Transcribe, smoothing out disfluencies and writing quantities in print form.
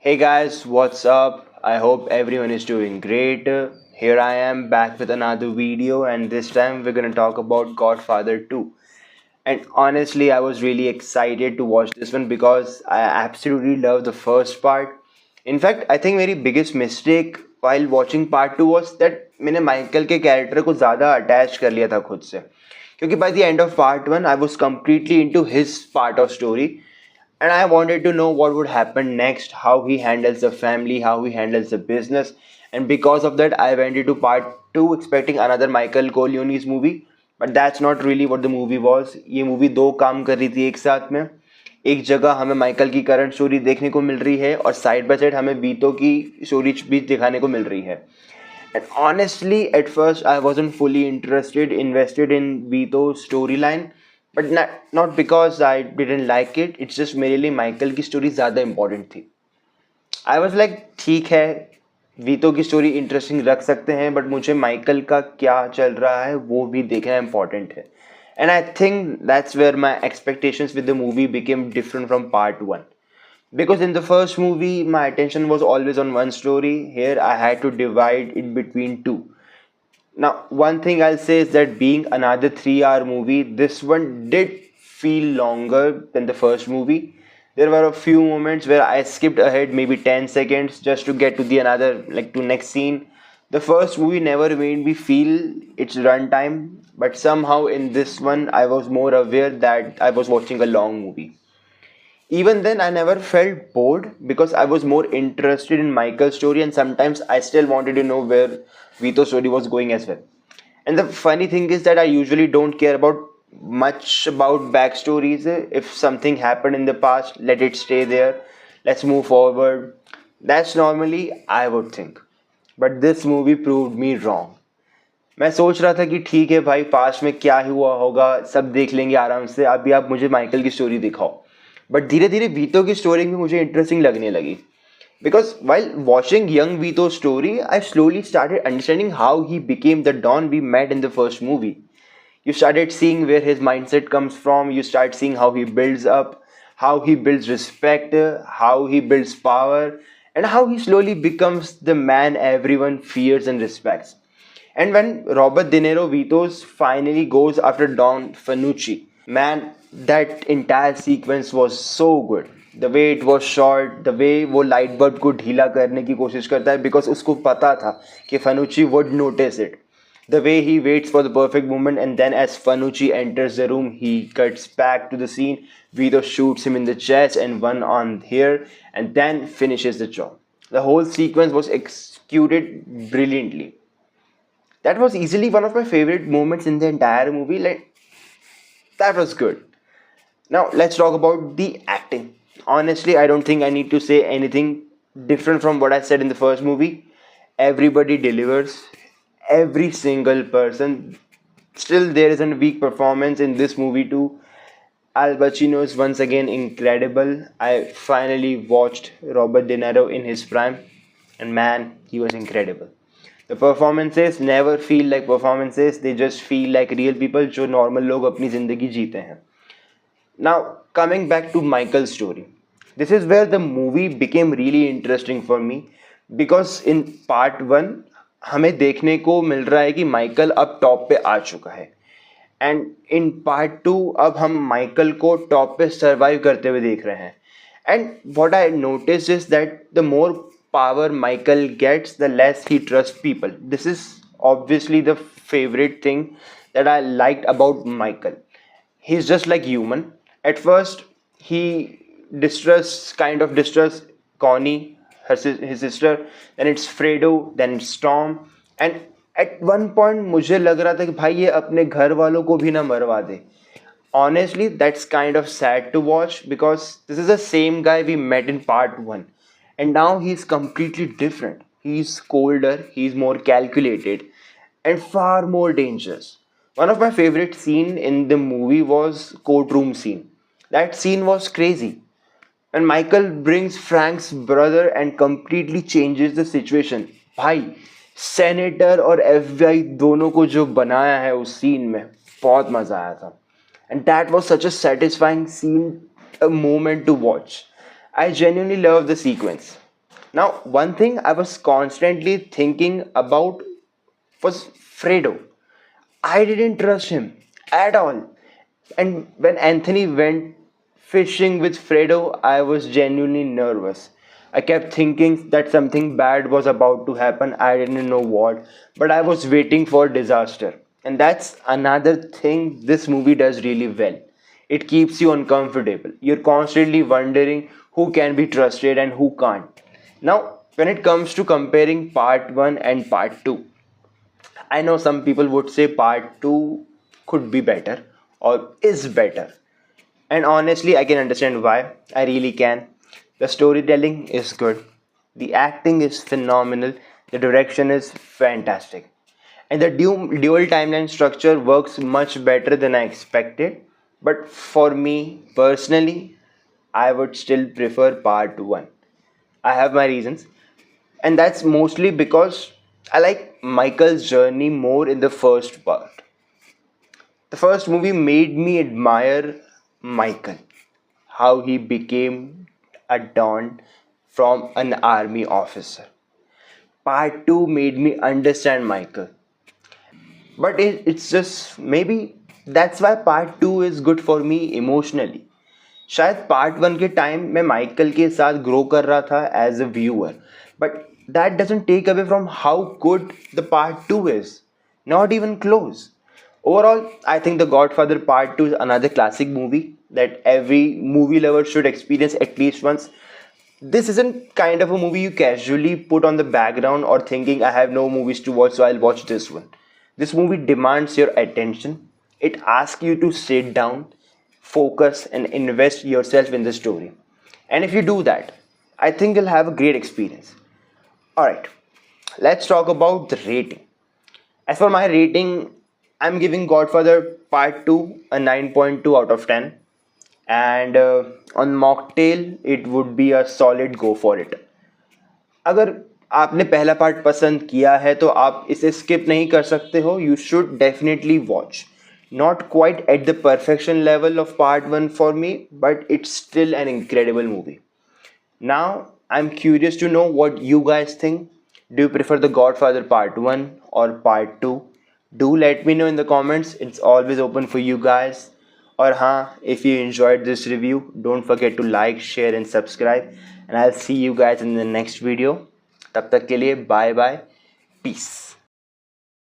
Hey guys, what's up? I hope everyone is doing great. Here I am back with another video, and this time we're gonna talk about Godfather 2. And honestly, I was really excited to watch this one because I absolutely love the first part. In fact, I think मेरी biggest mistake while watching part 2 was that मैंने Michael के character को ज़्यादा attach कर लिया था खुद से, क्योंकि by the end of part 1 I was completely into his part of story, and I wanted to know what would happen next, how he handles the family, how he handles the business. And because of that, I went into part 2 expecting another Michael Corleone's movie. But that's not really what the movie was. ये movie दो काम कर रही थी एक साथ में. एक जगह हमें माइकल की करंट स्टोरी देखने को मिल रही है और साइड बाय साइड हमें वीतो की स्टोरी भी दिखाने को मिल रही है. And honestly, at first I wasn't fully invested in Vito's storyline, but not because I didn't like it. It's just merely Michael की story ज़्यादा important थी. I was like ठीक है, वीतो की स्टोरी इंटरेस्टिंग रख सकते हैं, बट मुझे माइकल का क्या चल रहा है वो भी देखना इम्पोर्टेंट है. And I think that's where my expectations with the movie became different from part 1. Because in the first movie, my attention was always on one story. Here, I had to divide it between two. Now, one thing I'll say is that being another 3 hour movie, this one did feel longer than the first movie. There were a few moments where I skipped ahead maybe 10 seconds just to get to the another, like to next scene. The first movie never made me feel its runtime, but somehow in this one, I was more aware that I was watching a long movie. Even then, I never felt bored because I was more interested in Michael's story, and sometimes I still wanted to know where Vito's story was going as well. And the funny thing is that I usually don't care about much about backstories. If something happened in the past, let it stay there. Let's move forward. That's normally I would think. But this movie proved me wrong. मैं सोच रहा था कि ठीक है भाई, past में क्या हुआ होगा सब देख लेंगे आराम से, अभी आप मुझे माइकल की स्टोरी दिखाओ. बट धीरे धीरे वीतो की स्टोरी भी मुझे इंटरेस्टिंग लगने लगी. Because while watching young Vito's story, I slowly started understanding how he became the Don we met in the first movie. You started seeing where his mindset comes from, you start seeing how he builds up, how he builds respect, how he builds power, and how he slowly becomes the man everyone fears and respects. And when Robert De Niro Vitos finally goes after Don Fanucci, man, that entire sequence was so good. The way it was shot, the way वो light bulb को ढीला करने की कोशिश करता है because उसको पता था कि Fanucci would notice it. The way he waits for the perfect moment, and then as Fanucci enters the room, he cuts back to the scene. Vito shoots him in the chest and one on here, and then finishes the job. The whole sequence was executed brilliantly. That was easily one of my favorite moments in the entire movie. Like, that was good. Now let's talk about the acting. Honestly, I don't think I need to say anything different from what I said in the first movie. Everybody delivers. Every single person. Still, there is a weak performance in this movie too. Al Pacino is once again incredible. I finally watched Robert De Niro in his prime, and man, he was incredible. The performances never feel like performances, they just feel like real people जो normal लोग अपनी ज़िंदगी जीते हैं. Now, coming back to Michael's story. This is where the movie became really interesting for me because in part 1 हमें देखने को मिल रहा है कि माइकल अब टॉप पे आ चुका है. एंड इन पार्ट 2 अब हम माइकल को टॉप पे सर्वाइव करते हुए देख रहे हैं. And what I notice is that the more power Michael gets, the less he trusts people. This is obviously the favorite thing that I liked about Michael. He's just like human. At first, he kind of distrusts Connie, his sister. Then it's Fredo. Then it's Storm. And at one point, मुझे लग रहा था कि भाई ये अपने घर वालों को भी ना मरवा दे. Honestly, that's kind of sad to watch because this is the same guy we met in part 1. And now he's completely different. He's colder, he's more calculated, and far more dangerous. One of my favorite scene in the movie was courtroom scene. That scene was crazy. And Michael brings Frank's brother and completely changes the situation. भाई senator और FBI दोनों को जो बनाया है उस scene में बहुत मजा आया था. And that was such a satisfying scene, a moment to watch. I genuinely love the sequence. Now, one thing I was constantly thinking about was Fredo. I didn't trust him at all. And when Anthony went fishing with Fredo, I was genuinely nervous. I kept thinking that something bad was about to happen. I didn't know what, but I was waiting for disaster. And that's another thing this movie does really well. It keeps you uncomfortable. You're constantly wondering who can be trusted and who can't. Now, when it comes to comparing part 1 and part 2, I know some people would say part 2 could be better or is better. And honestly, I can understand why. I really can. The storytelling is good, the acting is phenomenal, the direction is fantastic. And the dual timeline structure works much better than I expected. But for me personally, I would still prefer part 1. I have my reasons, and that's mostly because I like Michael's journey more in the first part. The first movie made me admire Michael, how he became a Don from an army officer. Part 2 made me understand Michael. But it's just maybe that's why part 2 is good for me emotionally. शायद part 1 के time मैं Michael के साथ grow कर रहा था as a viewer, but that doesn't take away from how good the part 2 is, not even close. Overall, I think The Godfather Part 2 is another classic movie that every movie lover should experience at least once. This isn't kind of a movie you casually put on the background or thinking I have no movies to watch so I'll watch this one. This movie demands your attention. It asks you to sit down, focus, and invest yourself in the story. And if you do that, I think you'll have a great experience. Alright, let's talk about the rating. As for my rating, I'm giving Godfather Part 2 a 9.2 out of 10. And on Mocktail, it would be a solid go for it. अगर आपने पहला part पसंद किया है तो आप इसे skip नहीं कर सकते हो. You should definitely watch. Not quite at the perfection level of part 1 for me, but it's still an incredible movie. Now, I'm curious to know what you guys think. Do you prefer The Godfather Part 1 or Part 2? Do let me know in the comments. It's always open for you guys. Or if you enjoyed this review, don't forget to like, share and subscribe. And I'll see you guys in the next video. तब तक के लिए bye bye. Peace.